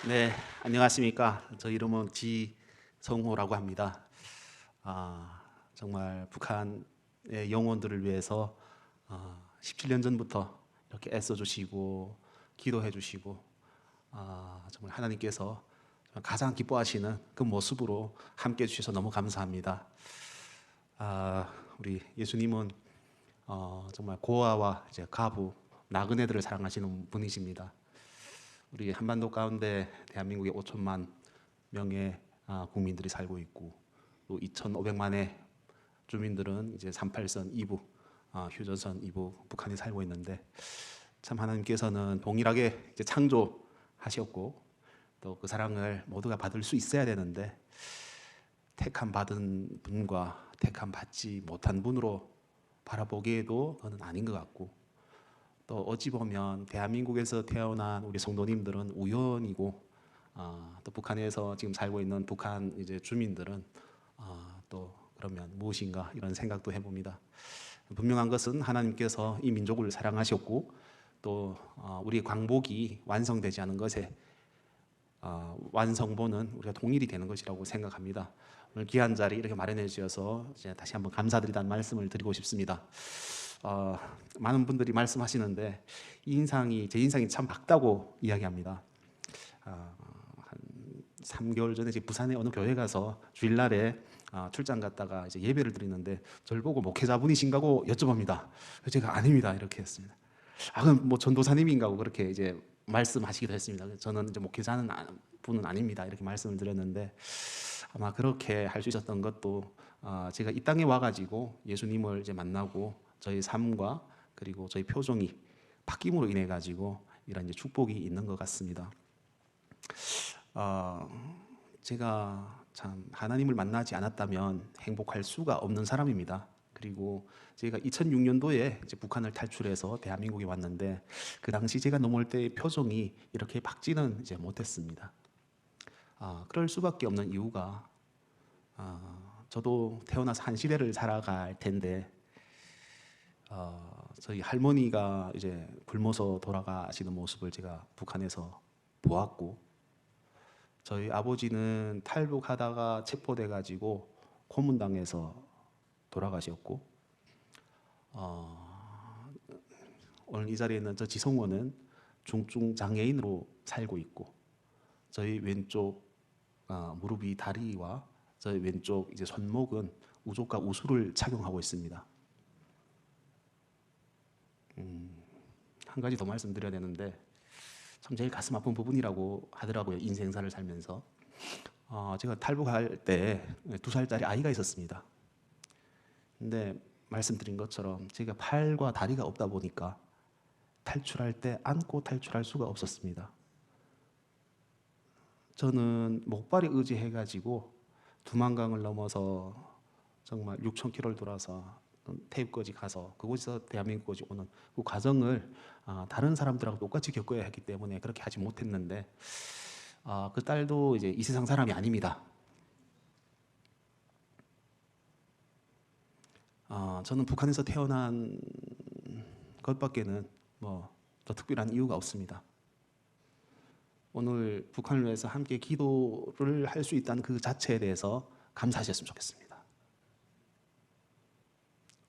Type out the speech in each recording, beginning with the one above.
네, 안녕하십니까. 저 이름은 지성호라고 합니다. 정말 북한의 영혼들을 위해서 17년 전부터 이렇게 애써주시고 기도해주시고 정말 하나님께서 가장 기뻐하시는 그 모습으로 함께 해주셔서 너무 감사합니다. 우리 예수님은 정말 고아와 이제 가부, 나그네들을 사랑하시는 분이십니다. 우리 한반도 가운데 대한민국에 5천만 명의 국민들이 살고 있고 또 2,500만의 주민들은 이제 38선 이북, 휴전선 이북 북한에 살고 있는데 참 하나님께서는 동일하게 이제 창조하셨고 또 그 사랑을 모두가 받을 수 있어야 되는데 택함 받은 분과 택함 받지 못한 분으로 바라보기에도 그건 아닌 것 같고 또 어찌 보면 대한민국에서 태어난 우리 성도님들은 우연이고 또 북한에서 지금 살고 있는 북한 이제 주민들은 또 그러면 무엇인가 이런 생각도 해봅니다. 분명한 것은 하나님께서 이 민족을 사랑하셨고 또 우리의 광복이 완성되지 않은 것에 완성본은 우리가 동일이 되는 것이라고 생각합니다. 오늘 귀한 자리 이렇게 마련해 주셔서 이제 다시 한번 감사드리다는 말씀을 드리고 싶습니다. 많은 분들이 말씀하시는데 제 인상이 참 밝다고 이야기합니다. 한 3개월 전에 부산의 어느 교회 가서 주일날에 출장 갔다가 이제 예배를 드리는데 저를 보고 목회자분이신가고 여쭤봅니다. 제가 아닙니다 이렇게 했습니다. 그럼 뭐 전도사님인가고 그렇게 이제 말씀하시기도 했습니다. 저는 이제 목회자는 분은 아닙니다 이렇게 말씀을 드렸는데 아마 그렇게 할 수 있었던 것도 제가 이 땅에 와가지고 예수님을 이제 만나고 저희 삶과 그리고 저희 표정이 바뀜으로 인해 가지고 이런 이제 축복이 있는 것 같습니다. 제가 참 하나님을 만나지 않았다면 행복할 수가 없는 사람입니다. 그리고 제가 2006년도에 이제 북한을 탈출해서 대한민국에 왔는데 그 당시 제가 넘어올 때의 표정이 이렇게 밝지는 이제 못했습니다. 그럴 수밖에 없는 이유가 저도 태어나서 한 시대를 살아갈 텐데 저희 할머니가 이제 굶어서 돌아가시는 모습을 제가 북한에서 보았고 저희 아버지는 탈북하다가 체포돼 가지고 고문당해서 돌아가셨고 오늘 이 자리에 있는 저 지성원은 중증 장애인으로 살고 있고 저희 왼쪽 무릎이 다리와 저희 왼쪽 이제 손목은 우족과 우수를 착용하고 있습니다. 한 가지 더 말씀드려야 되는데 참 제일 가슴 아픈 부분이라고 하더라고요. 인생사를 살면서 제가 탈북할 때 2살짜리 아이가 있었습니다. 근데 말씀드린 것처럼 제가 팔과 다리가 없다 보니까 탈출할 때 안고 탈출할 수가 없었습니다. 저는 목발에 의지해가지고 두만강을 넘어서 정말 6,000km를 돌아서 태국까지 가서 그곳에서 대한민국까지 오는 그 과정을 다른 사람들하고 똑같이 겪어야 했기 때문에 그렇게 하지 못했는데 그 딸도 이제 이 세상 사람이 아닙니다. 저는 북한에서 태어난 것밖에는 뭐 더 특별한 이유가 없습니다. 오늘 북한을 위해서 함께 기도를 할 수 있다는 그 자체에 대해서 감사하셨으면 좋겠습니다.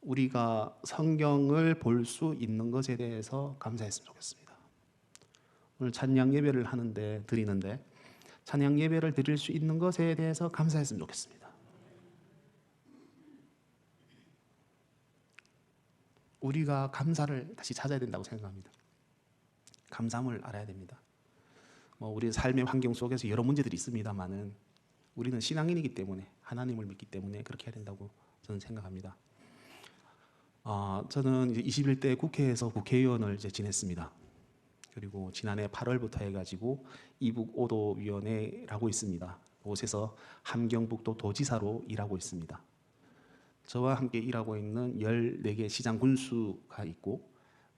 우리가 성경을 볼 수 있는 것에 대해서 감사했으면 좋겠습니다. 오늘 찬양 예배를 드리는데 찬양 예배를 드릴 수 있는 것에 대해서 감사했으면 좋겠습니다. 우리가 감사를 다시 찾아야 된다고 생각합니다. 감사함을 알아야 됩니다. 우리 삶의 환경 속에서 여러 문제들이 있습니다만은 우리는 신앙인이기 때문에 하나님을 믿기 때문에 그렇게 해야 된다고 저는 생각합니다. 저는 이제 21대 국회에서 국회의원을 이제 지냈습니다. 그리고 지난해 8월부터 해가지고 이북 5도 위원회라고 있습니다. 그곳에서 함경북도 도지사로 일하고 있습니다. 저와 함께 일하고 있는 14개 시장 군수가 있고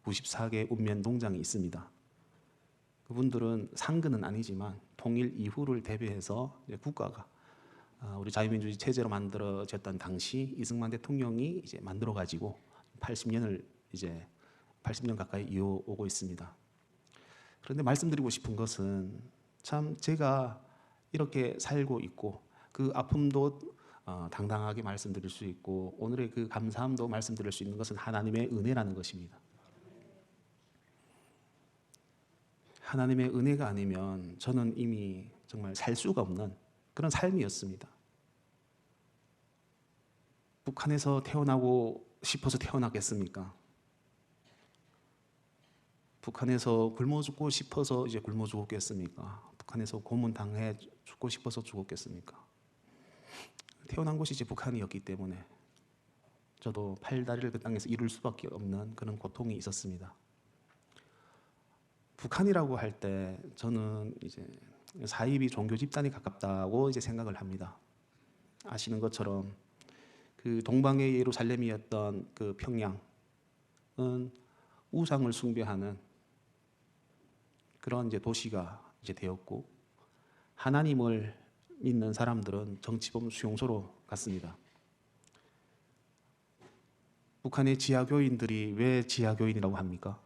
94개 읍면 농장이 있습니다. 그분들은 상근은 아니지만 통일 이후를 대비해서 국가가 우리 자유민주주의 체제로 만들어졌던 당시 이승만 대통령이 이제 만들어 가지고 80년 가까이 이어오고 있습니다. 그런데 말씀드리고 싶은 것은 참 제가 이렇게 살고 있고 그 아픔도 당당하게 말씀드릴 수 있고 오늘의 그 감사함도 말씀드릴 수 있는 것은 하나님의 은혜라는 것입니다. 하나님의 은혜가 아니면 저는 이미 정말 살 수가 없는 그런 삶이었습니다. 북한에서 태어나고 싶어서 태어났겠습니까? 북한에서 굶어 죽고 싶어서 이제 굶어 죽었겠습니까? 북한에서 고문당해 죽고 싶어서 죽었겠습니까? 태어난 곳이 이제 북한이었기 때문에 저도 팔다리를 그 땅에서 이룰 수밖에 없는 그런 고통이 있었습니다. 북한이라고 할 때 저는 이제 사이비 종교 집단에 가깝다고 이제 생각을 합니다. 아시는 것처럼 그 동방의 예루살렘이었던 그 평양은 우상을 숭배하는 그런 이제 도시가 이제 되었고 하나님을 믿는 사람들은 정치범 수용소로 갔습니다. 북한의 지하교인들이 왜 지하교인이라고 합니까?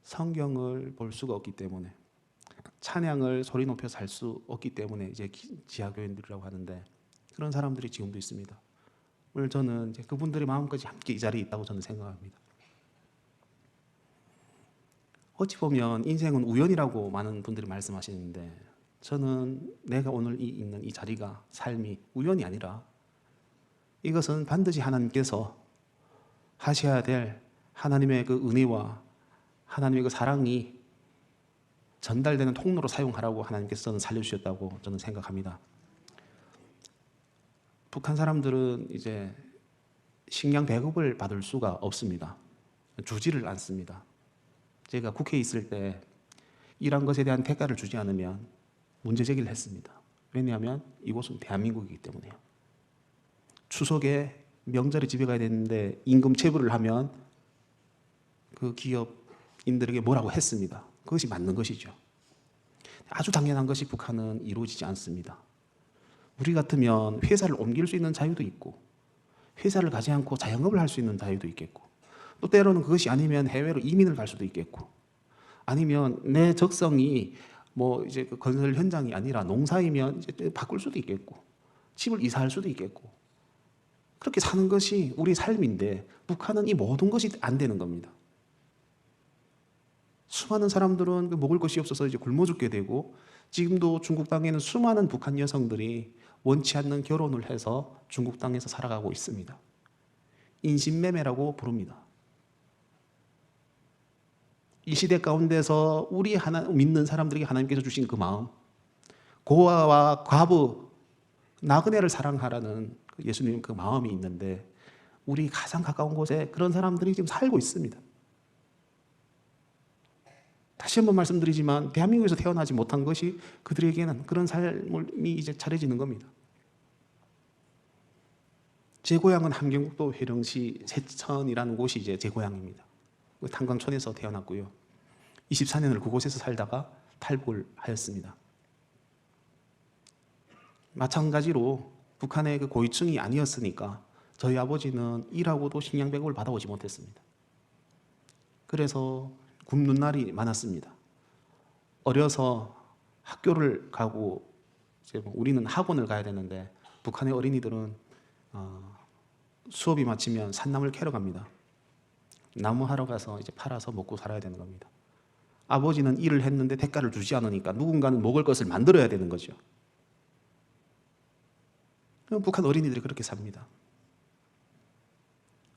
성경을 볼 수가 없기 때문에 찬양을 소리 높여서 할 수 없기 때문에 이제 지하교인들이라고 하는데 그런 사람들이 지금도 있습니다. 오늘 저는 이제 그분들의 마음까지 함께 이 자리에 있다고 저는 생각합니다. 어찌 보면 인생은 우연이라고 많은 분들이 말씀하시는데 저는 내가 오늘 있는 이 자리가 삶이 우연이 아니라 이것은 반드시 하나님께서 하셔야 될 하나님의 그 은혜와 하나님의 그 사랑이 전달되는 통로로 사용하라고 하나님께서 저는 살려주셨다고 저는 생각합니다. 북한 사람들은 이제 식량 배급을 받을 수가 없습니다. 주지를 않습니다. 제가 국회에 있을 때 일한 것에 대한 대가를 주지 않으면 문제 제기를 했습니다. 왜냐하면 이곳은 대한민국이기 때문에요. 추석에 명절에 집에 가야 되는데 임금 체불을 하면 그 기업인들에게 뭐라고 했습니다. 그것이 맞는 것이죠. 아주 당연한 것이 북한은 이루어지지 않습니다. 우리 같으면 회사를 옮길 수 있는 자유도 있고 회사를 가지 않고 자영업을 할 수 있는 자유도 있겠고 또 때로는 그것이 아니면 해외로 이민을 갈 수도 있겠고 아니면 내 적성이 뭐 이제 그 건설 현장이 아니라 농사이면 이제 바꿀 수도 있겠고 집을 이사할 수도 있겠고 그렇게 사는 것이 우리 삶인데 북한은 이 모든 것이 안 되는 겁니다. 수많은 사람들은 먹을 것이 없어서 이제 굶어 죽게 되고 지금도 중국 땅에는 수많은 북한 여성들이 원치 않는 결혼을 해서 중국 땅에서 살아가고 있습니다. 인신매매라고 부릅니다. 이 시대 가운데서 우리 믿는 사람들에게 하나님께서 주신 그 마음, 고아와 과부, 나그네를 사랑하라는 예수님 그 마음이 있는데 우리 가장 가까운 곳에 그런 사람들이 지금 살고 있습니다. 다시 한번 말씀드리지만 대한민국에서 태어나지 못한 것이 그들에게는 그런 삶이 이제 차려지는 겁니다. 제 고향은 함경북도 회령시 세천이라는 곳이 이제 제 고향입니다. 탄광촌에서 태어났고요. 24년을 그곳에서 살다가 탈북을 하였습니다. 마찬가지로 북한의 그 고위층이 아니었으니까 저희 아버지는 일하고도 식량 배급을 받아오지 못했습니다. 그래서 굶는 날이 많았습니다. 어려서 학교를 가고 이제 우리는 학원을 가야 되는데 북한의 어린이들은 수업이 마치면 산나물 캐러 갑니다. 나무 하러 가서 이제 팔아서 먹고 살아야 되는 겁니다. 아버지는 일을 했는데 대가를 주지 않으니까 누군가는 먹을 것을 만들어야 되는 거죠. 북한 어린이들이 그렇게 삽니다.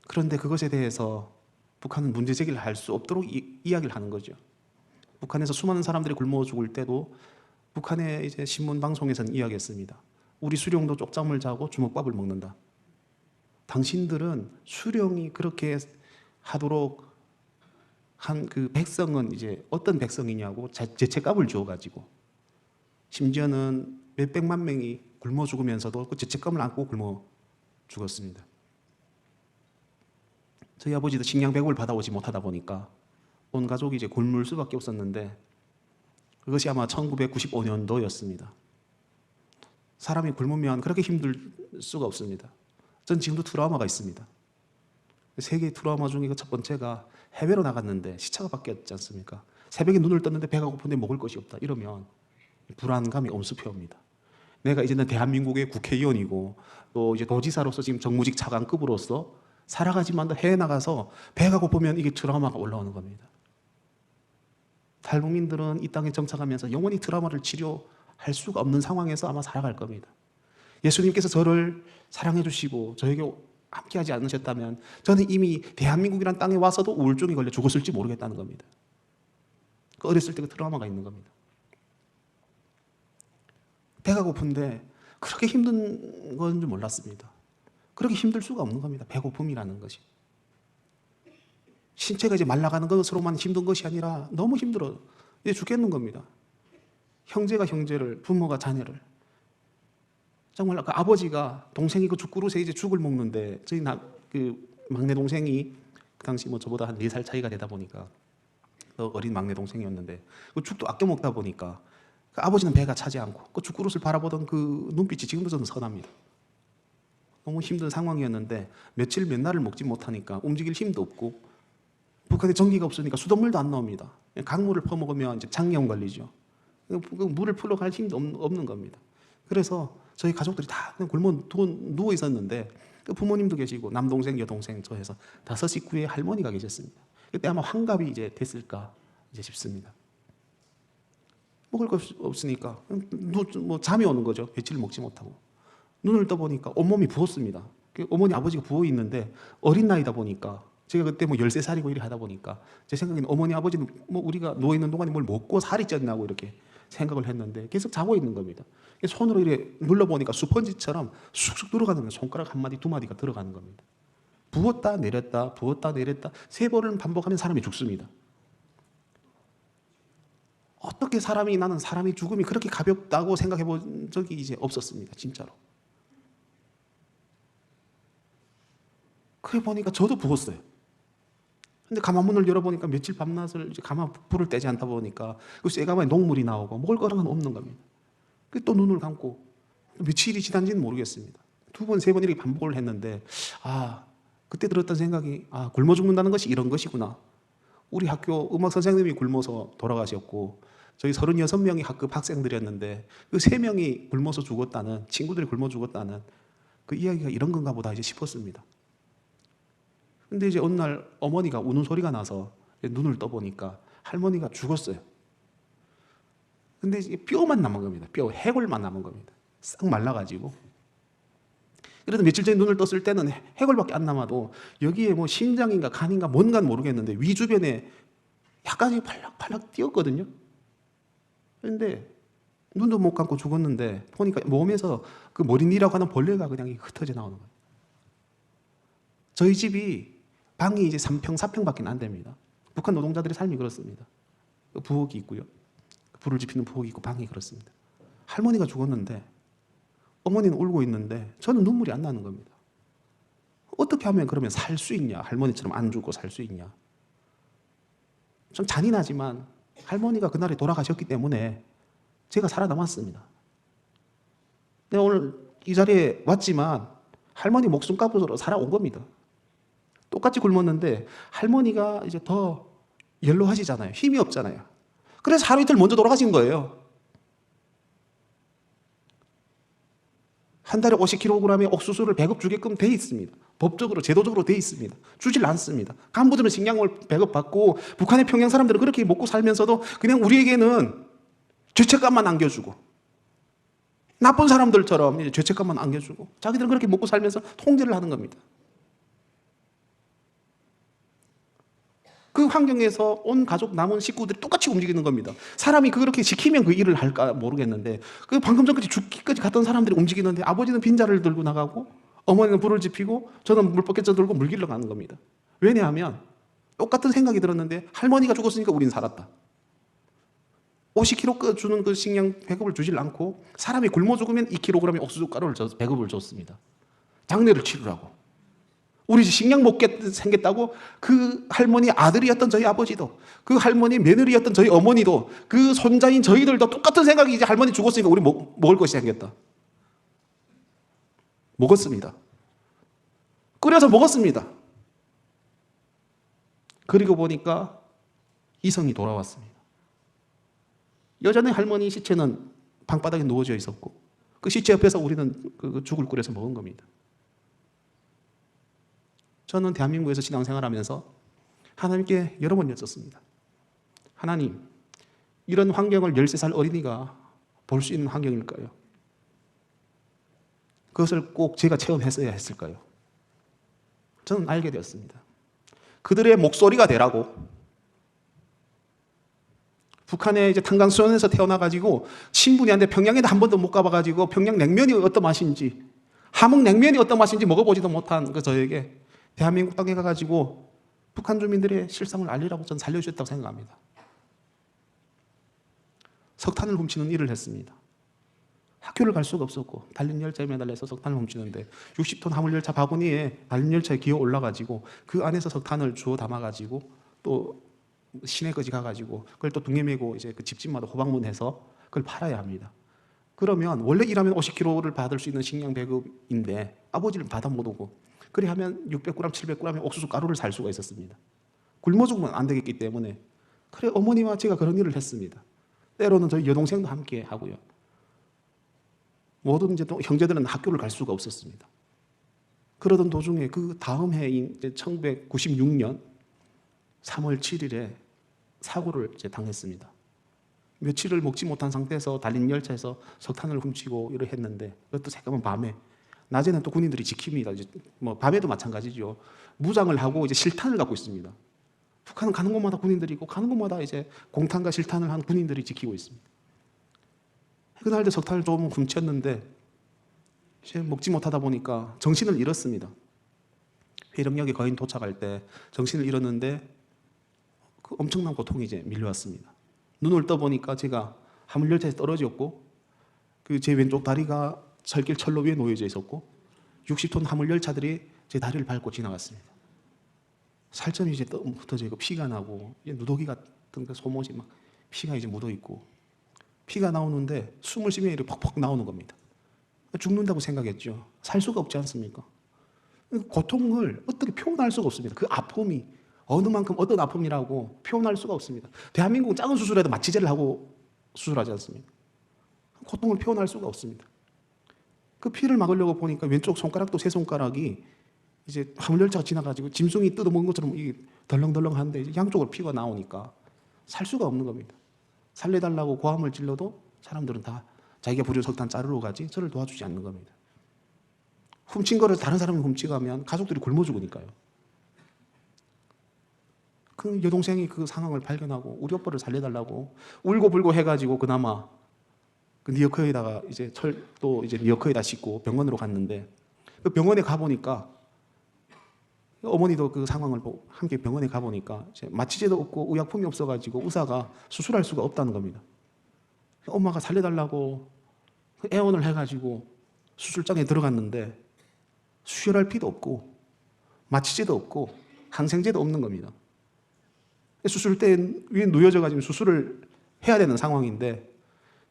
그런데 그것에 대해서 북한은 문제 제기를 할 수 없도록 이야기를 하는 거죠. 북한에서 수많은 사람들이 굶어 죽을 때도 북한의 이제 신문 방송에서는 이야기했습니다. 우리 수령도 쪽잠을 자고 주먹밥을 먹는다. 당신들은 수령이 그렇게 하도록 한 그 백성은 이제 어떤 백성이냐고 죄책감을 주어가지고 심지어는 몇백만 명이 굶어 죽으면서도 그 죄책감을 안고 굶어 죽었습니다. 저희 아버지도 식량 배급을 받아오지 못하다 보니까 온 가족이 이제 굶을 수밖에 없었는데 그것이 아마 1995년도였습니다. 사람이 굶으면 그렇게 힘들 수가 없습니다. 전 지금도 트라우마가 있습니다. 세 개의 트라우마 중에 첫 번째가 해외로 나갔는데 시차가 바뀌었지 않습니까? 새벽에 눈을 떴는데 배가 고픈데 먹을 것이 없다. 이러면 불안감이 엄습해옵니다. 내가 이제는 대한민국의 국회의원이고 또 이제 도지사로서 지금 정무직 차관급으로서 살아가지만 해외 나가서 배가 고프면 이게 트라우마가 올라오는 겁니다. 탈북민들은 이 땅에 정착하면서 영원히 트라우마를 치료할 수가 없는 상황에서 아마 살아갈 겁니다. 예수님께서 저를 사랑해 주시고 저에게 함께하지 않으셨다면 저는 이미 대한민국이란 땅에 와서도 우울증이 걸려 죽었을지 모르겠다는 겁니다. 그 어렸을 때 그 트라우마가 있는 겁니다. 배가 고픈데 그렇게 힘든 건 줄 몰랐습니다. 그렇게 힘들 수가 없는 겁니다. 배고픔이라는 것이. 신체가 이제 말라가는 것으로만 힘든 것이 아니라 너무 힘들어. 이제 죽겠는 겁니다. 형제가 형제를, 부모가 자녀를. 정말 그 아버지가 동생이 그 죽그릇에 이제 죽을 먹는데 저희 그 막내 동생이 그 당시 뭐 저보다 한 4살 차이가 되다 보니까 어린 막내 동생이었는데 그 죽도 아껴 먹다 보니까 그 아버지는 배가 차지 않고 그 죽그릇을 바라보던 그 눈빛이 지금도 저는 선합니다. 너무 힘든 상황이었는데 며칠 몇 날을 먹지 못하니까 움직일 힘도 없고 북한에 전기가 없으니까 수돗물도 안 나옵니다. 강물을 퍼먹으면 이제 장염 걸리죠. 그 물을 풀러갈 힘도 없는 겁니다. 그래서 저희 가족들이 다 그냥 굶어 누워 있었는데 그 부모님도 계시고 남동생, 여동생 저 해서 5 식구의 할머니가 계셨습니다. 그때 아마 환갑이 이제 됐을까 이제 싶습니다. 먹을 거 없으니까 뭐 잠이 오는 거죠. 며칠 먹지 못하고 눈을 떠보니까 온몸이 부었습니다. 어머니 아버지가 부어 있는데 어린 나이다 보니까 제가 그때 뭐 13살이고 이렇게 하다 보니까 제 생각에는 어머니 아버지는 뭐 우리가 누워 있는 동안에 뭘 먹고 살이 쪘냐고 이렇게 생각을 했는데 계속 자고 있는 겁니다. 손으로 이렇게 눌러보니까 스펀지처럼 쑥쑥 들어가는 거예요. 손가락 1마디 2마디가 들어가는 겁니다. 부었다 내렸다 부었다 내렸다 3번을 반복하면 사람이 죽습니다. 어떻게 나는 사람이 죽음이 그렇게 가볍다고 생각해 본 적이 이제 없었습니다. 진짜로. 그래 보니까 저도 부었어요. 근데 가마문을 열어보니까 며칠 밤낮을 이제 가마 불을 떼지 않다 보니까 그 쇠가마에 녹물이 나오고 먹을 거랑은 없는 겁니다. 또 눈을 감고 며칠이 지난지는 모르겠습니다. 2번, 3번 이렇게 반복을 했는데 그때 들었던 생각이 굶어 죽는다는 것이 이런 것이구나. 우리 학교 음악 선생님이 굶어서 돌아가셨고 저희 36명이 학급 학생들이었는데 그 3명이 굶어서 죽었다는 친구들이 굶어 죽었다는 그 이야기가 이런 건가 보다 이제 싶었습니다. 근데 이제 어느 날 어머니가 우는 소리가 나서 눈을 떠보니까 할머니가 죽었어요. 근데 이제 뼈만 남은 겁니다. 해골만 남은 겁니다. 싹 말라가지고. 그래도 며칠 전에 눈을 떴을 때는 해골밖에 안 남아도 여기에 뭐 심장인가 간인가 뭔가 모르겠는데 위 주변에 약간 팔락팔락 뛰었거든요. 그런데 눈도 못 감고 죽었는데 보니까 몸에서 그 머리니라고 하는 벌레가 그냥 흩어져 나오는 거예요. 저희 집이 방이 이제 3평, 4평밖에 안 됩니다. 북한 노동자들의 삶이 그렇습니다. 부엌이 있고요. 불을 지피는 부엌이 있고 방이 그렇습니다. 할머니가 죽었는데 어머니는 울고 있는데 저는 눈물이 안 나는 겁니다. 어떻게 하면 그러면 살 수 있냐? 할머니처럼 안 죽고 살 수 있냐? 좀 잔인하지만 할머니가 그날에 돌아가셨기 때문에 제가 살아남았습니다. 내가 오늘 이 자리에 왔지만 할머니 목숨값으로 살아온 겁니다. 똑같이 굶었는데 할머니가 이제 더 연로하시잖아요. 힘이 없잖아요. 그래서 하루 이틀 먼저 돌아가신 거예요. 한 달에 50kg의 옥수수를 배급 주게끔 돼 있습니다. 법적으로 제도적으로 돼 있습니다. 주질 않습니다. 간부들은 식량을 배급받고 북한의 평양 사람들은 그렇게 먹고 살면서도 그냥 우리에게는 죄책감만 안겨주고 나쁜 사람들처럼 이제 죄책감만 안겨주고 자기들은 그렇게 먹고 살면서 통제를 하는 겁니다. 그 환경에서 온 가족 남은 식구들이 똑같이 움직이는 겁니다. 사람이 그렇게 지키면 그 일을 할까 모르겠는데 그 방금 전까지 죽기까지 갔던 사람들이 움직이는데 아버지는 빈자를 들고 나가고 어머니는 불을 지피고 저는 물버켓 들고 물 길러 가는 겁니다. 왜냐하면 똑같은 생각이 들었는데 할머니가 죽었으니까 우린 살았다. 50kg 주는 그 식량 배급을 주질 않고 사람이 굶어 죽으면 2kg의 옥수수 가루를 배급을 줬습니다. 장례를 치르라고. 우리 식량 먹게 생겼다고 그 할머니 아들이었던 저희 아버지도 그 할머니 며느리였던 저희 어머니도 그 손자인 저희들도 똑같은 생각이 이제 할머니 죽었으니까 우리 먹을 것이 생겼다. 먹었습니다. 끓여서 먹었습니다. 그리고 보니까 이성이 돌아왔습니다. 여전히 할머니 시체는 방바닥에 누워져 있었고 그 시체 옆에서 우리는 그 죽을 끓여서 먹은 겁니다. 저는 대한민국에서 신앙생활하면서 하나님께 여러 번 여쭙습니다. 하나님, 이런 환경을 13살 어린이가 볼 수 있는 환경일까요? 그것을 꼭 제가 체험했어야 했을까요? 저는 알게 되었습니다. 그들의 목소리가 되라고. 북한의 이제 탄광수원에서 태어나가지고 친분이 한데 평양에도 한 번도 못 가봐가지고 평양 냉면이 어떤 맛인지, 함흥 냉면이 어떤 맛인지 먹어보지도 못한 그 저에게 대한민국 땅에 가가지고 북한 주민들의 실상을 알리라고 저는 살려주셨다고 생각합니다. 석탄을 훔치는 일을 했습니다. 학교를 갈 수가 없었고 달린 열차에 매달려서 석탄을 훔치는데 60톤 화물열차 바구니에 달린 열차에 기어 올라가지고 그 안에서 석탄을 주워 담아가지고 또 시내까지 가가지고 그걸 또 등에 메고 이제 그 집집마다 호박문해서 그걸 팔아야 합니다. 그러면 원래 일하면 50kg를 받을 수 있는 식량 배급인데 아버지를 받아 못 오고 그래 하면 600g, 700g의 옥수수 가루를 살 수가 있었습니다. 굶어 죽으면 안 되겠기 때문에 그래 어머니와 제가 그런 일을 했습니다. 때로는 저희 여동생도 함께 하고요. 모든 이제 또 형제들은 학교를 갈 수가 없었습니다. 그러던 도중에 그 다음 해인 1996년 3월 7일에 사고를 이제 당했습니다. 며칠을 먹지 못한 상태에서 달린 열차에서 석탄을 훔치고 이러 했는데 그것도 새까만 밤에 낮에는 또 군인들이 지킵니다. 이제 뭐 밤에도 마찬가지죠. 무장을 하고 이제 실탄을 갖고 있습니다. 북한은 가는 곳마다 군인들이 있고 가는 곳마다 이제 공탄과 실탄을 한 군인들이 지키고 있습니다. 그날도 석탄을 조금 훔쳤는데 이제 먹지 못하다 보니까 정신을 잃었습니다. 회령역에 거의 도착할 때 정신을 잃었는데 그 엄청난 고통이 이제 밀려왔습니다. 눈을 떠보니까 제가 화물열차에서 떨어졌고 그 제 왼쪽 다리가 철길 철로 위에 놓여져 있었고 60톤 화물열차들이 제 다리를 밟고 지나갔습니다. 살점이 이제 흩어져 있고 피가 나고 누더기 같은 그 소못이 막 피가 이제 묻어 있고 피가 나오는데 숨을 쉬면 이렇게 퍽퍽 나오는 겁니다. 죽는다고 생각했죠. 살 수가 없지 않습니까? 고통을 어떻게 표현할 수가 없습니다. 그 아픔이 어느 만큼 어떤 아픔이라고 표현할 수가 없습니다. 대한민국은 작은 수술에도 마취제를 하고 수술하지 않습니까? 고통을 표현할 수가 없습니다. 그 피를 막으려고 보니까 왼쪽 손가락도 세 손가락이 이제 화물열차가 지나가지고 짐승이 뜯어먹은 것처럼 이게 덜렁덜렁한데 이제 양쪽으로 피가 나오니까 살 수가 없는 겁니다. 살려달라고 고함을 질러도 사람들은 다 자기가 부려 석탄 자르러 가지 저를 도와주지 않는 겁니다. 훔친 거를 다른 사람이 훔치가면 가족들이 굶어 죽으니까요. 그 여동생이 그 상황을 발견하고 우리 오빠를 살려달라고 울고불고 해가지고 그나마 그 니어커에다가 이제 철도 이제 니어커에다 싣고 병원으로 갔는데 그 병원에 가보니까 어머니도 그 상황을 보고 함께 병원에 가보니까 이제 마취제도 없고 의약품이 없어가지고 의사가 수술할 수가 없다는 겁니다. 엄마가 살려달라고 애원을 해가지고 수술장에 들어갔는데 수혈할 피도 없고 마취제도 없고 항생제도 없는 겁니다. 수술대에 위에 누워져가지고 수술을 해야 되는 상황인데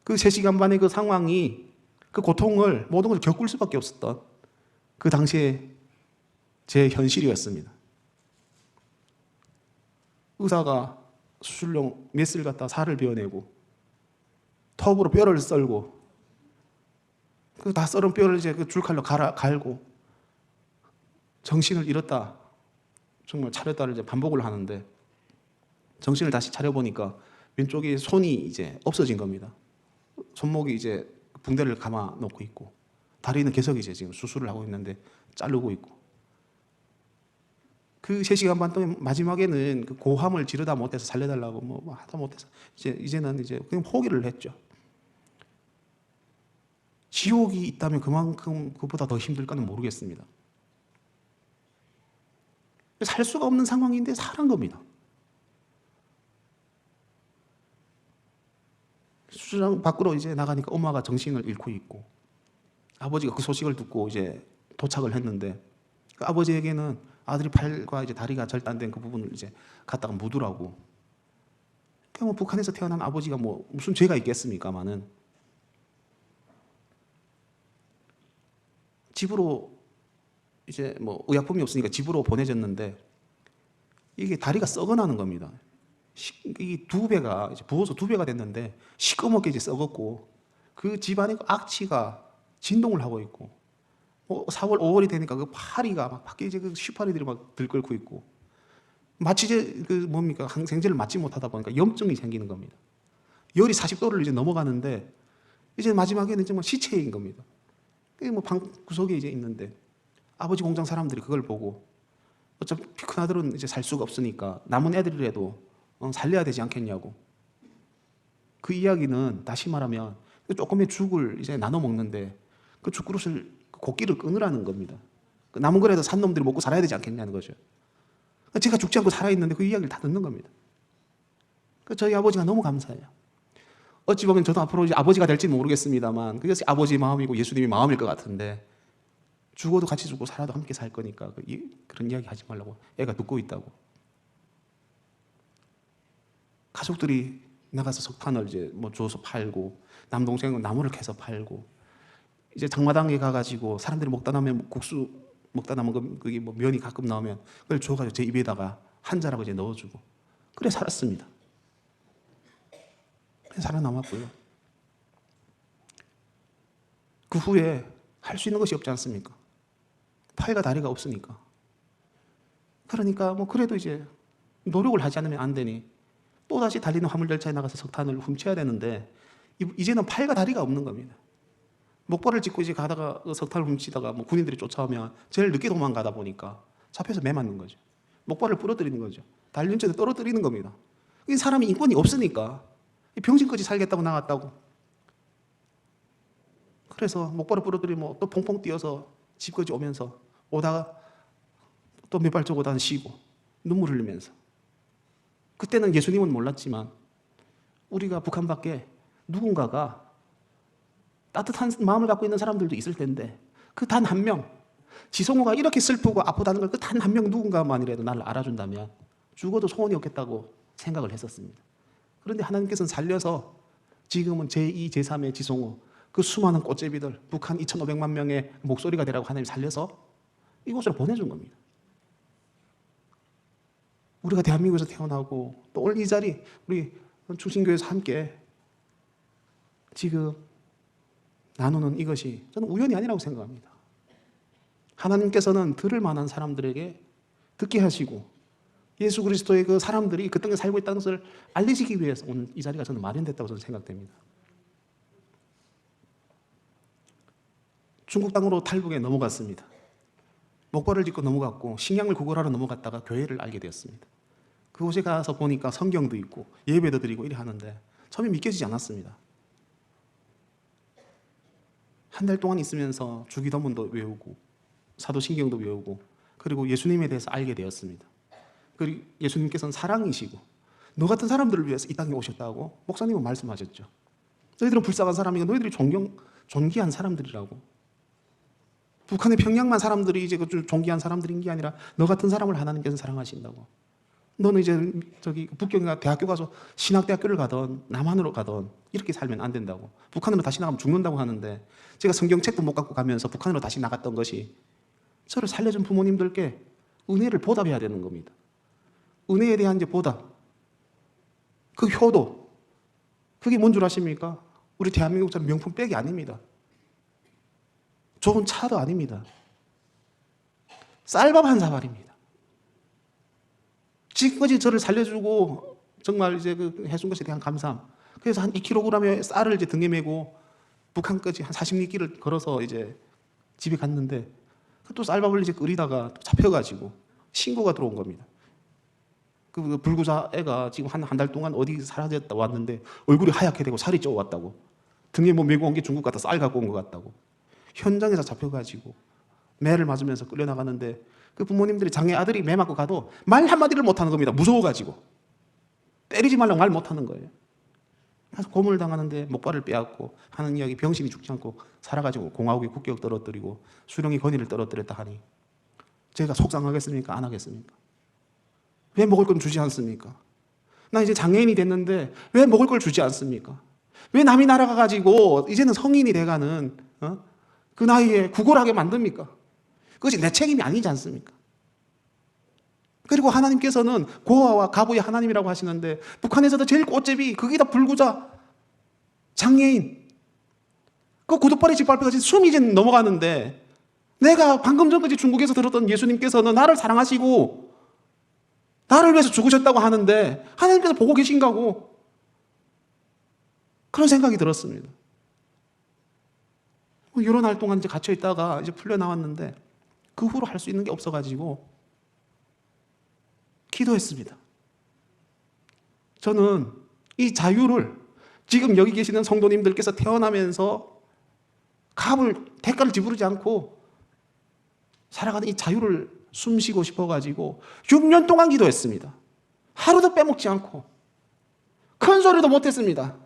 그 3시간 반의 그 상황이 그 고통을 모든 걸 겪을 수밖에 없었던 그 당시에 제 현실이었습니다. 의사가 수술용 메스를 갖다 살을 베어내고 톱으로 뼈를 썰고 그 다 썰은 뼈를 이제 그 줄칼로 갈고 정신을 잃었다 정말 차렸다를 이제 반복을 하는데 정신을 다시 차려보니까 왼쪽에 손이 이제 없어진 겁니다. 손목이 이제 붕대를 감아 놓고 있고 다리는 계속 이제 지금 수술을 하고 있는데 자르고 있고 그 3시간 반 동안 마지막에는 그 고함을 지르다 못해서 살려달라고 뭐 하다 못해서 이제는 이제 그냥 포기를 했죠. 지옥이 있다면 그만큼 그보다 더 힘들까는 모르겠습니다. 살 수가 없는 상황인데 살한 겁니다. 수술장 밖으로 이제 나가니까 엄마가 정신을 잃고 있고 아버지가 그 소식을 듣고 이제 도착을 했는데 그 아버지에게는 아들이 팔과 이제 다리가 절단된 그 부분을 이제 갖다가 묻으라고. 그냥 뭐 북한에서 태어난 아버지가 뭐 무슨 죄가 있겠습니까마는 집으로 이제 뭐 의약품이 없으니까 집으로 보내졌는데 이게 다리가 썩어나는 겁니다. 이 두 배가 이제 부어서 두 배가 됐는데 시꺼멓게 이제 썩었고 그 집안에 악취가 진동을 하고 있고 4월, 5월이 되니까 그 파리가 막 밖에 이제 그 쉬파리들이 막 들끓고 있고 마치 이제 그 뭡니까 항생제를 맞지 못하다 보니까 염증이 생기는 겁니다. 열이 40도를 이제 넘어가는데 이제 마지막에는 이제 뭐 시체인 겁니다. 그게 뭐 방 구석에 이제 있는데 아버지 공장 사람들이 그걸 보고 어차피 큰 아들은 이제 살 수가 없으니까 남은 애들이라도 살려야 되지 않겠냐고. 그 이야기는 다시 말하면 조금의 죽을 이제 나눠 먹는데 그 죽그릇을 고기를 끊으라는 겁니다. 남은 거라도 산 놈들이 먹고 살아야 되지 않겠냐는 거죠. 제가 죽지 않고 살아있는데 그 이야기를 다 듣는 겁니다. 저희 아버지가 너무 감사해요. 어찌 보면 저도 앞으로 이제 아버지가 될지는 모르겠습니다만 그것이 아버지의 마음이고 예수님의 마음일 것 같은데 죽어도 같이 죽고 살아도 함께 살 거니까 그런 이야기 하지 말라고 애가 듣고 있다고. 가족들이 나가서 석탄을 이제 뭐 주워서 팔고 남동생은 나무를 캐서 팔고 이제 장마당에 가가지고 사람들이 먹다 남으면 국수 먹다 남은 그게 뭐 면이 가끔 나오면 그걸 줘가지고 제 입에다가 한 자라고 이제 넣어주고 그래 살았습니다. 그래 살아남았고요. 그 후에 할 수 있는 것이 없지 않습니까? 팔과 다리가 없으니까. 그러니까 뭐 그래도 이제 노력을 하지 않으면 안 되니 또다시 달리는 화물열차에 나가서 석탄을 훔쳐야 되는데 이제는 팔과 다리가 없는 겁니다. 목발을 짚고 이제 가다가 석탄을 훔치다가 뭐 군인들이 쫓아오면 제일 늦게 도망가다 보니까 잡혀서 매 맞는 거죠. 목발을 부러뜨리는 거죠. 단련체도 떨어뜨리는 겁니다. 이 사람이 인권이 없으니까 병신까지 살겠다고 나갔다고. 그래서 목발을 부러뜨리면 또 퐁퐁 뛰어서 집까지 오면서 오다가 또 몇 발짝 오다가 쉬고 눈물 흘리면서. 그때는 예수님은 몰랐지만 우리가 북한 밖에 누군가가 따뜻한 마음을 갖고 있는 사람들도 있을 텐데 그 단 한 명, 지성호가 이렇게 슬프고 아프다는 걸 그 단 한 명 누군가만이라도 나를 알아준다면 죽어도 소원이 없겠다고 생각을 했었습니다. 그런데 하나님께서는 살려서 지금은 제2, 제3의 지성호 그 수많은 꽃제비들 북한 2,500만 명의 목소리가 되라고 하나님 살려서 이곳으로 보내준 겁니다. 우리가 대한민국에서 태어나고 또 오늘 이 자리 우리 충신교회에서 함께 지금 나누는 이것이 저는 우연이 아니라고 생각합니다. 하나님께서는 들을 만한 사람들에게 듣게 하시고 예수 그리스도의 그 사람들이 그 땅에 살고 있다는 것을 알리시기 위해서 오늘 이 자리가 저는 마련됐다고 저는 생각됩니다. 중국 땅으로 탈북에 넘어갔습니다. 목발을 짚고 넘어갔고 식량을 구걸하러 넘어갔다가 교회를 알게 되었습니다. 그곳에 가서 보니까 성경도 있고 예배도 드리고 이래 하는데 처음에 믿겨지지 않았습니다. 한 달 동안 있으면서 주기도문도 외우고 사도신경도 외우고 그리고 예수님에 대해서 알게 되었습니다. 그리고 예수님께서는 사랑이시고 너 같은 사람들을 위해서 이 땅에 오셨다고 목사님은 말씀하셨죠. 너희들은 불쌍한 사람이고 너희들이 존귀한 사람들이라고. 북한의 평양만 사람들이 이제 존귀한 사람들인 게 아니라 너 같은 사람을 하나님께서 사랑하신다고. 너는 이제 저기 북경이나 대학교 가서 신학대학교를 가던 남한으로 가던 이렇게 살면 안 된다고. 북한으로 다시 나가면 죽는다고 하는데 제가 성경책도 못 갖고 가면서 북한으로 다시 나갔던 것이 저를 살려준 부모님들께 은혜를 보답해야 되는 겁니다. 은혜에 대한 이제 보답. 그 효도. 그게 뭔 줄 아십니까? 우리 대한민국처럼 명품 백이 아닙니다. 좋은 차도 아닙니다. 쌀밥 한 사발입니다. 지금까지 저를 살려주고 정말 이제 그 해준 것에 대한 감사함. 그래서 한 2kg의 쌀을 이제 등에 메고 북한까지 한 40리길을 걸어서 이제 집에 갔는데 또 쌀밥을 이제 끓이다가 또 잡혀가지고 신고가 들어온 겁니다. 그 불구자 애가 지금 한 달 동안 어디 사라졌다 왔는데 얼굴이 하얗게 되고 살이 쪄 왔다고. 등에 뭐 메고 온 게 중국 갔다 쌀 갖고 온 것 같다고. 현장에서 잡혀가지고 매를 맞으면서 끌려나가는데 그 부모님들이 장애 아들이 매 맞고 가도 말 한마디를 못하는 겁니다. 무서워가지고 때리지 말라고 말 못하는 거예요. 그래서 고문을 당하는데 목발을 빼앗고 하는 이야기. 병신이 죽지 않고 살아가지고 공화국이 국격 떨어뜨리고 수령이 권위를 떨어뜨렸다 하니 제가 속상하겠습니까? 안 하겠습니까? 왜 먹을 건 주지 않습니까? 나 이제 장애인이 됐는데 왜 먹을 걸 주지 않습니까? 왜 남이 날아가가지고 이제는 성인이 돼가는 그 나이에 구걸하게 만듭니까? 그것이 내 책임이 아니지 않습니까? 그리고 하나님께서는 고아와 가부의 하나님이라고 하시는데 북한에서도 제일 꽃제비, 거기다 불구자, 장애인, 그 구두발이 짓밟혀가지고 숨이 이제 넘어가는데 내가 방금 전까지 중국에서 들었던 예수님께서는 나를 사랑하시고 나를 위해서 죽으셨다고 하는데 하나님께서 보고 계신가고 그런 생각이 들었습니다. 여러 날 동안 이제 갇혀 있다가 이제 풀려 나왔는데 그 후로 할 수 있는 게 없어가지고 기도했습니다. 저는 이 자유를 지금 여기 계시는 성도님들께서 태어나면서 값을, 대가를 지불하지 않고 살아가는 이 자유를 숨쉬고 싶어가지고 6년 동안 기도했습니다. 하루도 빼먹지 않고 큰 소리도 못했습니다.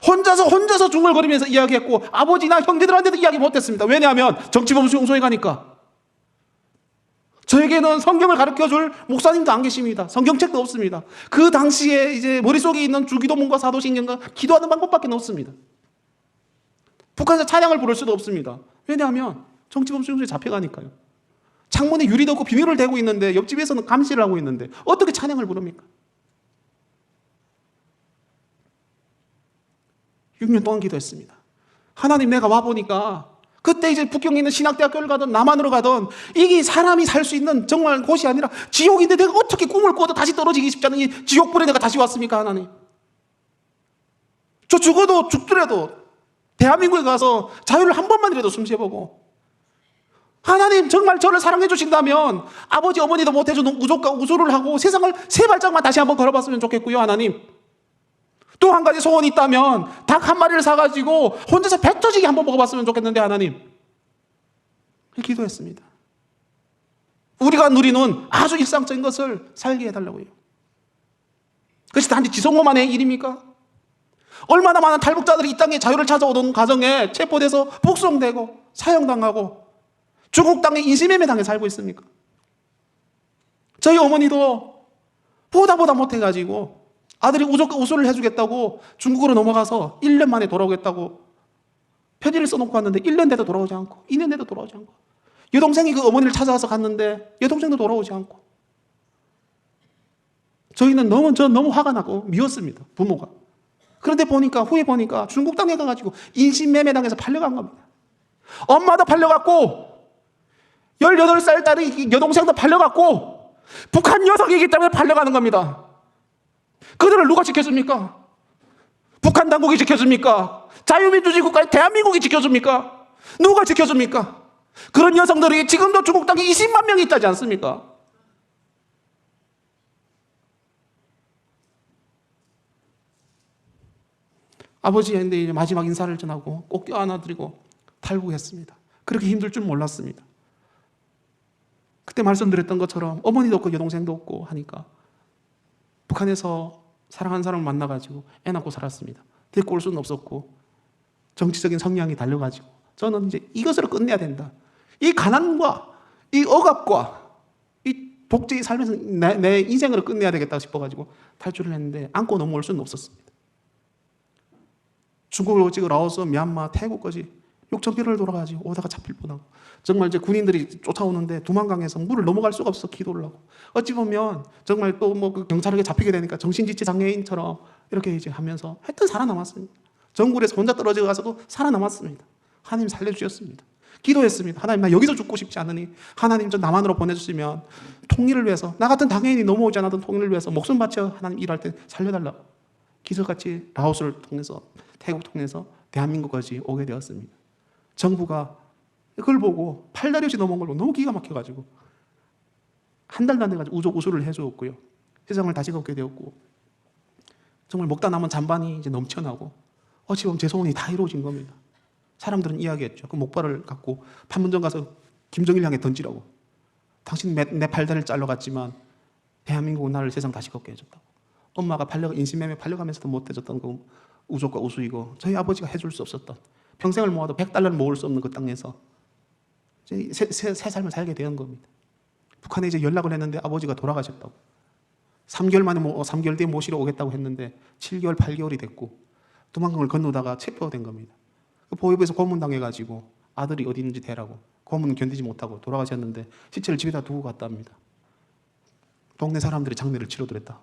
혼자서 중얼거리면서 이야기했고 아버지나 형제들한테도 이야기 못했습니다. 왜냐하면 정치범수용소에 가니까 저에게는 성경을 가르쳐줄 목사님도 안 계십니다. 성경책도 없습니다. 그 당시에 이제 머릿속에 있는 주기도문과 사도신경과 기도하는 방법밖에 없습니다. 북한에서 찬양을 부를 수도 없습니다. 왜냐하면 정치범수용소에 잡혀가니까요. 창문에 유리도 없고 비닐을 대고 있는데 옆집에서는 감시를 하고 있는데 어떻게 찬양을 부릅니까? 6년 동안 기도했습니다. 하나님, 내가 와보니까 그때 이제 북경에 있는 신학대학교를 가든 남한으로 가든 이게 사람이 살 수 있는 정말 곳이 아니라 지옥인데 내가 어떻게 꿈을 꿔도 다시 떨어지기 쉽지 않은 이 지옥불에 내가 다시 왔습니까? 하나님, 저 죽어도 죽더라도 대한민국에 가서 자유를 한 번만이라도 숨쉬어보고, 하나님 정말 저를 사랑해 주신다면 아버지 어머니도 못해준 우족과 우소를 하고 세상을 세 발짝만 다시 한번 걸어봤으면 좋겠고요. 하나님, 또 한 가지 소원이 있다면 닭 한 마리를 사가지고 혼자서 배 터지게 한번 먹어봤으면 좋겠는데 하나님, 기도했습니다. 우리가 누리는 아주 일상적인 것을 살게 해달라고요. 그것이 단지 지성호만의 일입니까? 얼마나 많은 탈북자들이 이 땅에 자유를 찾아오던 과정에 체포돼서 북송되고 사형당하고 중국 땅에 인신매매 당해 살고 있습니까? 저희 어머니도 보다 못해가지고 아들이 우소를 해주겠다고 중국으로 넘어가서 1년 만에 돌아오겠다고 편지를 써놓고 왔는데 1년 돼도 돌아오지 않고 2년 돼도 돌아오지 않고, 여동생이 그 어머니를 찾아와서 갔는데 여동생도 돌아오지 않고, 저희는 너무 화가 나고 미웠습니다. 부모가. 그런데 후에 보니까 중국 땅에 가가지고 인신매매 당해서 팔려간 겁니다. 엄마도 팔려갔고 18살 딸의 여동생도 팔려갔고 북한 녀석이기 때문에 팔려가는 겁니다. 그들을 누가 지켜줍니까? 북한 당국이 지켜줍니까? 자유민주주의 국가의 대한민국이 지켜줍니까? 누가 지켜줍니까? 그런 여성들이 지금도 중국 땅에 20만 명이 있다지 않습니까? 아버지한테 이제 마지막 인사를 전하고 꼭 껴안아드리고 탈북했습니다. 그렇게 힘들 줄 몰랐습니다. 그때 말씀드렸던 것처럼 어머니도 없고 여동생도 없고 하니까 북한에서 사랑하는 사람을 만나가지고 애 낳고 살았습니다. 데리고 올 수는 없었고 정치적인 성향이 달려가지고 저는 이제 이것으로 끝내야 된다. 이 가난과 이 억압과 이 독재의 삶에서 내 인생으로 끝내야 되겠다 싶어가지고 탈출을 했는데 안고 넘어올 수는 없었습니다. 중국을 오지고 라오스, 미얀마, 태국까지 6,000km를 돌아가지고 오다가 잡힐 뻔하고 정말 이제 군인들이 쫓아오는데 두만강에서 물을 넘어갈 수가 없어 기도를 하고, 어찌 보면 정말 또 그 경찰에게 잡히게 되니까 정신지체 장애인처럼 이렇게 이제 하면서 하여튼 살아남았습니다. 정글에서 혼자 떨어져 가서도 살아남았습니다. 하나님 살려주셨습니다. 기도했습니다. 하나님, 나 여기서 죽고 싶지 않으니 하나님 저 남한으로 보내주시면 통일을 위해서, 나 같은 당연히 넘어오지 않았던 통일을 위해서 목숨 바쳐 하나님 일할 때 살려달라고 기적같이 라오스를 통해서 태국 통해서 대한민국까지 오게 되었습니다. 정부가 그걸 보고 8달이 없이 넘어온 걸 보고 너무 기가 막혀가지고 한 달도 안 돼가지고 우수를 해주었고요. 세상을 다시 걷게 되었고 정말 먹다 남은 잔반이 이제 넘쳐나고 어찌 보면 제 소원이 다 이루어진 겁니다. 사람들은 이야기했죠. 그 목발을 갖고 판문점 가서 김정일 향해 던지라고. 당신 내 팔다리를 잘라갔지만 대한민국은 나를 세상 다시 걷게 해줬다고. 엄마가 인신매매 팔려가면서도 못 해줬던 그 우족과 우수이고 저희 아버지가 해줄 수 없었던, 평생을 모아도 100달러를 모을 수 없는 그 땅에서 새 삶을 살게 된 겁니다. 북한에 이제 연락을 했는데 아버지가 돌아가셨다고. 3개월 뒤에 모시러 오겠다고 했는데 7개월, 8개월이 됐고 도망강을 건너다가 체포된 겁니다. 보위부에서 고문당해가지고 아들이 어디 있는지 대라고 고문은 견디지 못하고 돌아가셨는데 시체를 집에다 두고 갔답니다. 동네 사람들이 장례를 치러드렸다.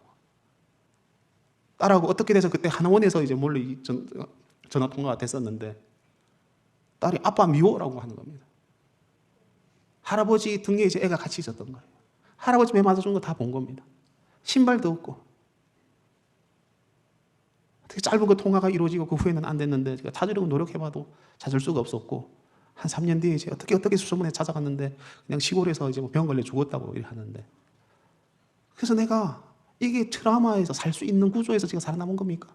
딸하고 어떻게 돼서 그때 하나원에서 이제 몰래 전화 통화가 됐었는데 딸이 아빠 미워라고 하는 겁니다. 할아버지 등에 이제 애가 같이 있었던 거예요. 할아버지 매 맞아준 거 다 본 겁니다. 신발도 없고. 어떻게 짧은 그 통화가 이루어지고 그 후에는 안 됐는데 제가 찾으려고 노력해봐도 찾을 수가 없었고 한 3년 뒤에 이제 어떻게 수소문에 찾아갔는데 그냥 시골에서 이제 뭐 병 걸려 죽었다고 하는데 그래서 내가 이게 트라우마에서 살 수 있는 구조에서 제가 살아남은 겁니까?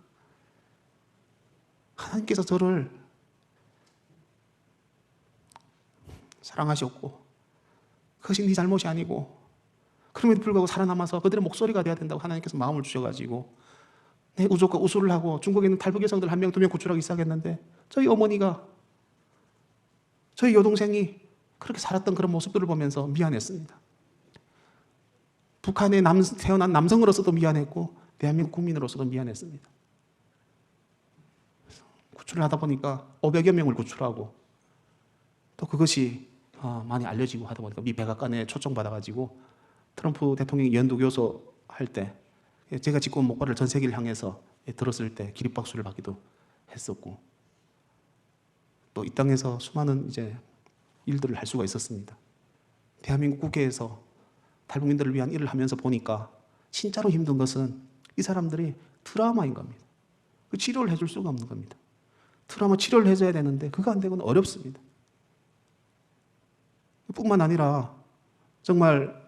하나님께서 저를 사랑하셨고 그것이 네 잘못이 아니고 그럼에도 불구하고 살아남아서 그들의 목소리가 돼야 된다고 하나님께서 마음을 주셔가지고 내 우족과 우술을 하고 중국에 있는 탈북 여성들 1명, 2명 구출하기 시작했는데 저희 어머니가 저희 여동생이 그렇게 살았던 그런 모습들을 보면서 미안했습니다. 북한에 태어난 남성으로서도 미안했고 대한민국 국민으로서도 미안했습니다. 구출을 하다 보니까 500여 명을 구출하고 또 그것이 많이 알려지고 하다 보니까 미 백악관에 초청받아가지고 트럼프 대통령이 연두교소 할 때 제가 짓고 온 목발을 전 세계를 향해서 들었을 때 기립박수를 받기도 했었고 또 이 땅에서 수많은 이제 일들을 할 수가 있었습니다. 대한민국 국회에서 탈북민들을 위한 일을 하면서 보니까 진짜로 힘든 것은 이 사람들이 트라우마인 겁니다. 그 치료를 해줄 수가 없는 겁니다. 트라우마 치료를 해줘야 되는데 그거 안 되고는 어렵습니다. 뿐만 아니라 정말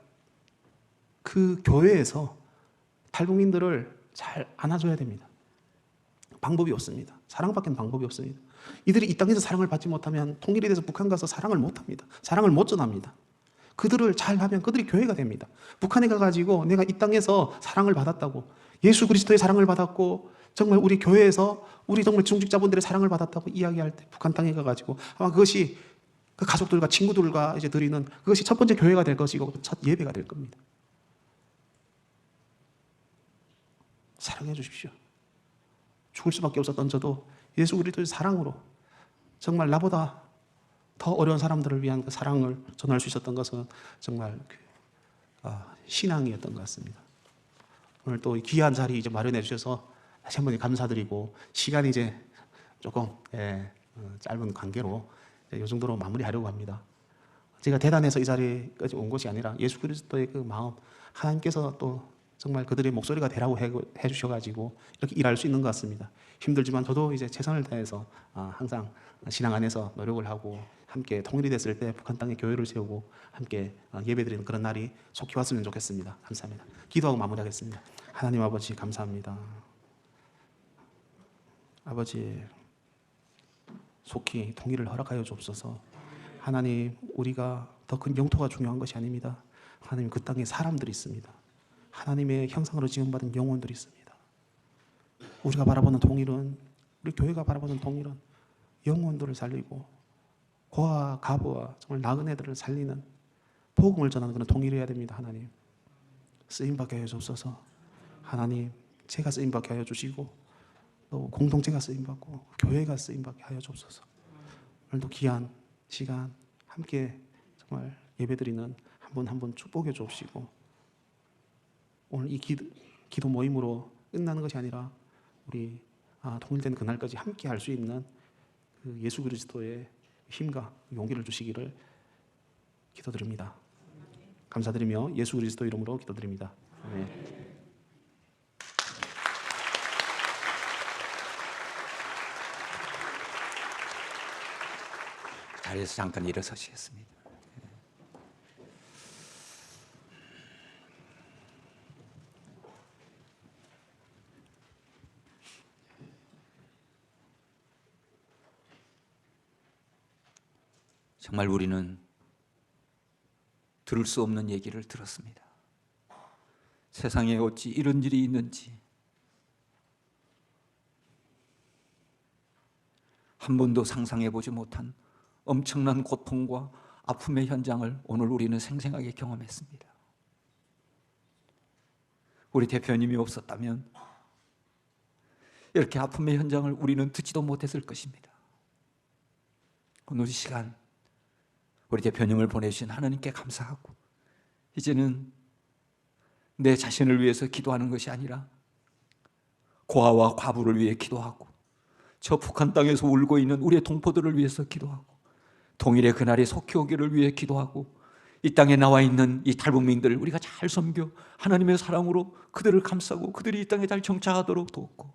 그 교회에서 탈북민들을 잘 안아줘야 됩니다. 방법이 없습니다. 사랑밖에 방법이 없습니다. 이들이 이 땅에서 사랑을 받지 못하면 통일이 돼서 북한 가서 사랑을 못합니다. 사랑을 못 전합니다. 그들을 잘하면 그들이 교회가 됩니다. 북한에 가가지고 내가 이 땅에서 사랑을 받았다고 예수 그리스도의 사랑을 받았고 정말 우리 교회에서 우리 정말 중직자분들의 사랑을 받았다고 이야기할 때 북한 땅에 가가지고 아마 그것이 그 가족들과 친구들과 이제 드리는 그것이 첫 번째 교회가 될 것이고 첫 예배가 될 겁니다. 사랑해 주십시오. 죽을 수밖에 없었던 저도 예수 그리스도의 사랑으로 정말 나보다 더 어려운 사람들을 위한 그 사랑을 전할 수 있었던 것은 정말 신앙이었던 것 같습니다. 오늘 또 귀한 자리 이제 마련해 주셔서 다시 한번 감사드리고 시간이 이제 조금 짧은 관계로 이 정도로 마무리하려고 합니다. 제가 대단해서 이 자리까지 온 것이 아니라 예수 그리스도의 그 마음 하나님께서 또 정말 그들의 목소리가 되라고 해주셔가지고 이렇게 일할 수 있는 것 같습니다. 힘들지만 저도 이제 최선을 다해서 항상 신앙 안에서 노력을 하고 함께 통일이 됐을 때 북한 땅에 교회를 세우고 함께 예배드리는 그런 날이 속히 왔으면 좋겠습니다. 감사합니다. 기도하고 마무리하겠습니다. 하나님 아버지 감사합니다. 아버지 속히 통일을 허락하여 주옵소서. 하나님 우리가 더 큰 영토가 중요한 것이 아닙니다. 하나님 그 땅에 사람들이 있습니다. 하나님의 형상으로 지음받은 영혼들이 있습니다. 우리가 바라보는 통일은 우리 교회가 바라보는 통일은 영혼들을 살리고 고아 가부와 정말 나그네들을 살리는 복음을 전하는 그런 통일이어야 됩니다. 하나님 쓰임받게 하여 주옵소서. 하나님 제가 쓰임받게 하여 주시고 또 공동체가 쓰임받고 교회가 쓰임받게 하여 주옵소서. 오늘도 귀한 시간 함께 정말 예배드리는 한 분 한 분 축복해 주옵시고 오늘 이 기도 모임으로 끝나는 것이 아니라 우리 통일된 그날까지 함께 할 수 있는 그 예수 그리스도의 힘과 용기를 주시기를 기도드립니다. 감사드리며 예수 그리스도 이름으로 기도드립니다. 아멘. 자리에서 잠깐 일어서시겠습니다. 정말 우리는 들을 수 없는 얘기를 들었습니다. 세상에 어찌 이런 일이 있는지 한 번도 상상해 보지 못한 엄청난 고통과 아픔의 현장을 오늘 우리는 생생하게 경험했습니다. 우리 대표님이 없었다면 이렇게 아픔의 현장을 우리는 듣지도 못했을 것입니다. 오늘 이 시간 우리 대표님을 보내주신 하나님께 감사하고 이제는 내 자신을 위해서 기도하는 것이 아니라 고아와 과부를 위해 기도하고 저 북한 땅에서 울고 있는 우리의 동포들을 위해서 기도하고 통일의 그날이 속히 오기를 위해 기도하고 이 땅에 나와 있는 이 탈북민들을 우리가 잘 섬겨 하나님의 사랑으로 그들을 감싸고 그들이 이 땅에 잘 정착하도록 돕고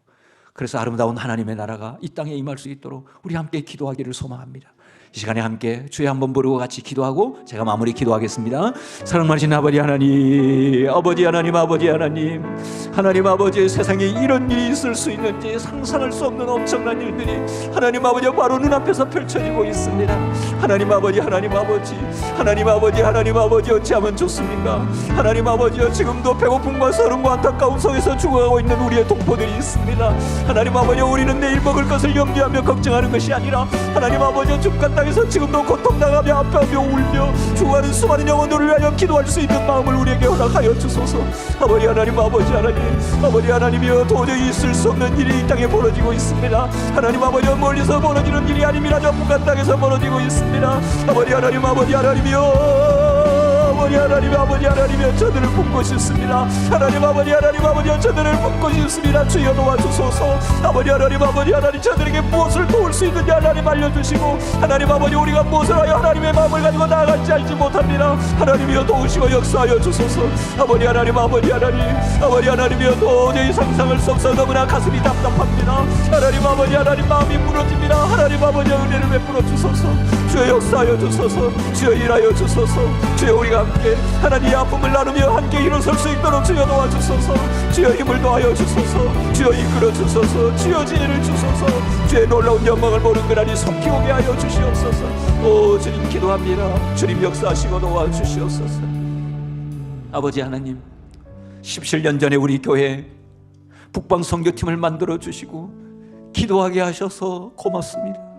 그래서 아름다운 하나님의 나라가 이 땅에 임할 수 있도록 우리 함께 기도하기를 소망합니다. 이 시간에 함께 주여 한번 부르고 같이 기도하고 제가 마무리 기도하겠습니다. 사랑 많으신 아버지 하나님, 아버지 하나님, 아버지 하나님, 하나님 아버지, 세상에 이런 일이 있을 수 있는지 상상할 수 없는 엄청난 일들이 하나님 아버지 바로 눈앞에서 펼쳐지고 있습니다. 하나님 아버지, 하나님 아버지, 하나님 아버지, 하나님 아버지, 어찌하면 좋습니까? 하나님 아버지여, 지금도 배고픔과 서름과 안타까움 속에서 죽어가고 있는 우리의 동포들이 있습니다. 하나님 아버지, 우리는 내일 먹을 것을 염려하며 걱정하는 것이 아니라 하나님 아버지, 북한 땅에서 지금도 고통당하며 아파하며 울며 죽어가는 수많은 영혼들을 위하여 기도할 수 있는 마음을 우리에게 허락하여 주소서. 아버지 하나님, 아버지 하나님, 아버지 하나님이여, 도저히 있을 수 없는 일이 이 땅에 벌어지고 있습니다. 하나님 아버지, 멀리서 벌어지는 일이 아닙니다. 저 북한 땅에서 벌어지고 있습니다. 아버지 하나님, 아버지 하나님이여, 아버지 하나님, 아버지 하나님이여, 저들을 품고 싶습니다. 하나님 아버지, 하나님 아버지, 저들을 품고 싶습니다. 주여 도와주소서. 아버지 하나님, 아버지 하나님, 저들에게 무엇을 도울 수 있는지 하나님 알려주시고, 하나님 아버지, 우리가 무엇을 하여 하나님의 마음을 가지고 나아갈지 알지 못합니다. 하나님이여, 도우시고 역사하여 주소서. 아버지 하나님, 아버지 하나님, 아버지 하나님이여, 도저히 상상할 수 없어 너무나 가슴이 답답합니다. 하나님 아버지 하나님, 마음이 무너집니다. 하나님 아버지, 은혜를 베풀어 주소서. 주여 역사하여 주소서. 주여 일하여 주소서. 주여 우리가 함께 하나님의 아픔을 나누며 함께 일어설 수 있도록 주여 도와주소서. 주여 힘을 더하여 주소서. 주여 이끌어 주소서. 주여 지혜를 주소서. 주의 놀라운 영광을 보는 그날이 속히 오게 하여 주시옵소서. 오 주님, 기도합니다. 주님 역사하시고 도와주시옵소서. 아버지 하나님, 17년 전에 우리 교회 북방 선교팀을 만들어 주시고 기도하게 하셔서 고맙습니다.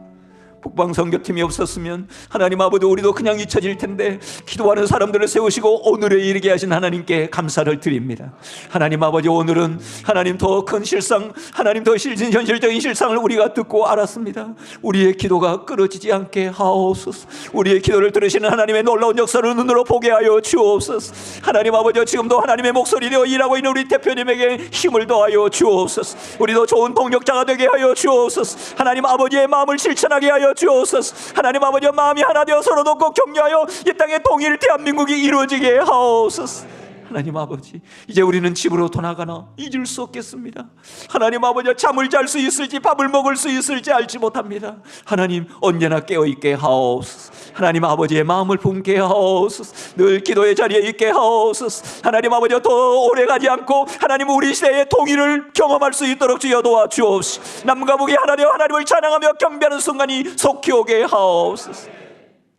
북방 선교팀이 없었으면 하나님 아버지, 우리도 그냥 잊혀질 텐데 기도하는 사람들을 세우시고 오늘에 이르게 하신 하나님께 감사를 드립니다. 하나님 아버지, 오늘은 하나님 더 큰 실상, 하나님 더 현실적인 실상을 우리가 듣고 알았습니다. 우리의 기도가 끊어지지 않게 하옵소서. 우리의 기도를 들으시는 하나님의 놀라운 역사를 눈으로 보게 하여 주옵소서. 하나님 아버지, 지금도 하나님의 목소리로 일하고 있는 우리 대표님에게 힘을 더하여 주옵소서. 우리도 좋은 동력자가 되게 하여 주옵소서. 하나님 아버지의 마음을 실천하게 하여 주옵소서. 하나님 아버지의 마음이 하나 되어 서로 돕고 격려하여 이 땅의 통일 대한민국이 이루어지게 하옵소서. 하나님 아버지, 이제 우리는 집으로 돌아가나 잊을 수 없겠습니다. 하나님 아버지, 잠을 잘 수 있을지 밥을 먹을 수 있을지 알지 못합니다. 하나님 언제나 깨어있게 하옵소서. 하나님 아버지의 마음을 품게 하옵소서. 늘 기도의 자리에 있게 하옵소서. 하나님 아버지, 더 오래 가지 않고 하나님 우리 시대의 통일을 경험할 수 있도록 주여 도와주옵시고, 남과 북이 하나 되어 하나님을 찬양하며 경배하는 순간이 속히 오게 하옵소서.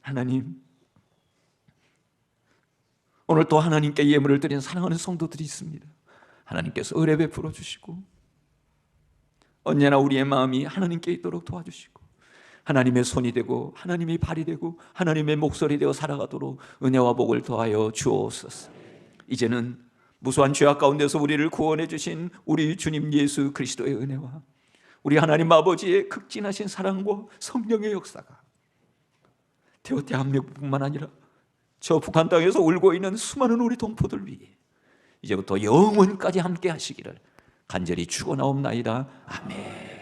하나님, 오늘 또 하나님께 예물을 드린 사랑하는 성도들이 있습니다. 하나님께서 은혜 베풀어 주시고 언제나 우리의 마음이 하나님께 있도록 도와주시고 하나님의 손이 되고 하나님의 발이 되고 하나님의 목소리 되어 살아가도록 은혜와 복을 더하여 주옵소서. 이제는 무수한 죄악 가운데서 우리를 구원해 주신 우리 주님 예수 그리스도의 은혜와 우리 하나님 아버지의 극진하신 사랑과 성령의 역사가 대한민국뿐만 아니라 저 북한 땅에서 울고 있는 수많은 우리 동포들 위해 이제부터 영원까지 함께 하시기를 간절히 축원하옵나이다. 아멘.